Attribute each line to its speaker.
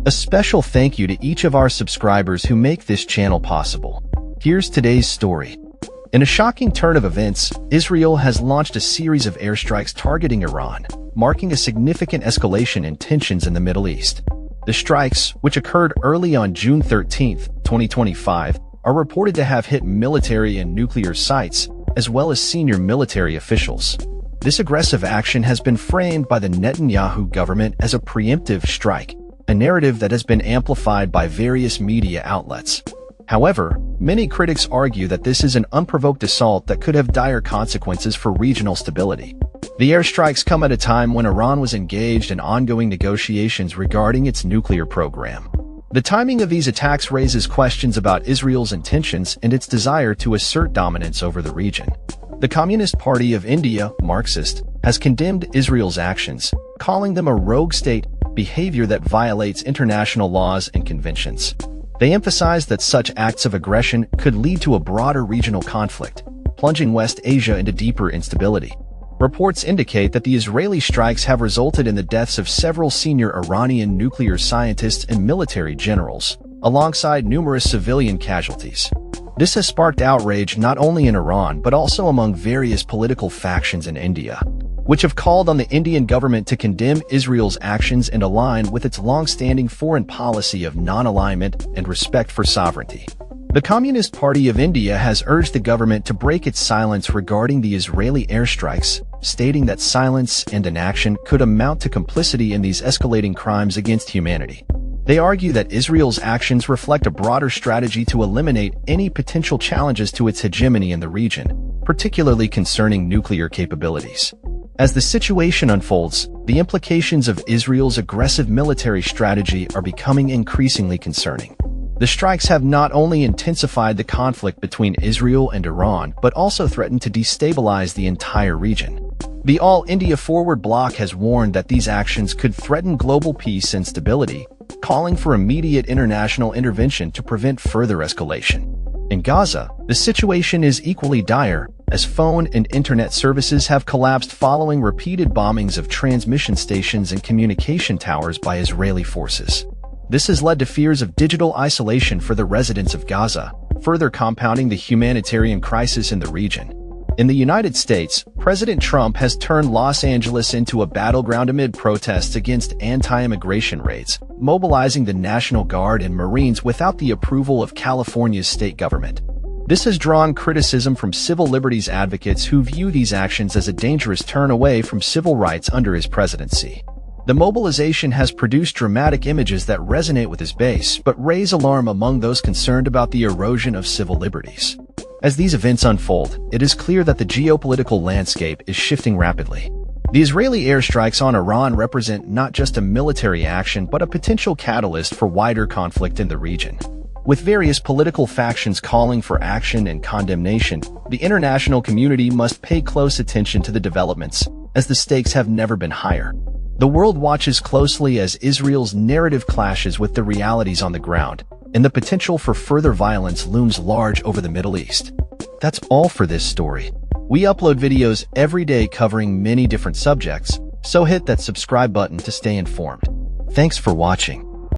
Speaker 1: A special thank you to each of our subscribers who make this channel possible. Here's today's story. In a shocking turn of events, Israel has launched a series of airstrikes targeting Iran, marking a significant escalation in tensions in the Middle East. The strikes, which occurred early on June 13, 2025, are reported to have hit military and nuclear sites, as well as senior military officials. This aggressive action has been framed by the Netanyahu government as a preemptive strike, a narrative that has been amplified by various media outlets. However, many critics argue that this is an unprovoked assault that could have dire consequences for regional stability. The airstrikes come at a time when Iran was engaged in ongoing negotiations regarding its nuclear program. The timing of these attacks raises questions about Israel's intentions and its desire to assert dominance over the region. The Communist Party of India, Marxist, has condemned Israel's actions, calling them a rogue state behavior that violates international laws and conventions. They emphasize that such acts of aggression could lead to a broader regional conflict, plunging West Asia into deeper instability. Reports indicate that the Israeli strikes have resulted in the deaths of several senior Iranian nuclear scientists and military generals, alongside numerous civilian casualties. This has sparked outrage not only in Iran but also among various political factions in India, which have called on the Indian government to condemn Israel's actions and align with its long-standing foreign policy of non-alignment and respect for sovereignty. The Communist Party of India has urged the government to break its silence regarding the Israeli airstrikes, stating that silence and inaction could amount to complicity in these escalating crimes against humanity. They argue that Israel's actions reflect a broader strategy to eliminate any potential challenges to its hegemony in the region, particularly concerning nuclear capabilities. As the situation unfolds, the implications of Israel's aggressive military strategy are becoming increasingly concerning. The strikes have not only intensified the conflict between Israel and Iran, but also threatened to destabilize the entire region. The All India Forward Bloc has warned that these actions could threaten global peace and stability, calling for immediate international intervention to prevent further escalation. In Gaza, the situation is equally dire, as phone and internet services have collapsed following repeated bombings of transmission stations and communication towers by Israeli forces. This has led to fears of digital isolation for the residents of Gaza, further compounding the humanitarian crisis in the region. In the United States, President Trump has turned Los Angeles into a battleground amid protests against anti-immigration raids, mobilizing the National Guard and Marines without the approval of California's state government. This has drawn criticism from civil liberties advocates who view these actions as a dangerous turn away from civil rights under his presidency. The mobilization has produced dramatic images that resonate with his base but raise alarm among those concerned about the erosion of civil liberties. As these events unfold, it is clear that the geopolitical landscape is shifting rapidly. The Israeli airstrikes on Iran represent not just a military action but a potential catalyst for wider conflict in the region. With various political factions calling for action and condemnation, the international community must pay close attention to the developments, as the stakes have never been higher. The world watches closely as Israel's narrative clashes with the realities on the ground, and the potential for further violence looms large over the Middle East. That's all for this story. We upload videos every day covering many different subjects, so hit that subscribe button to stay informed. Thanks for watching.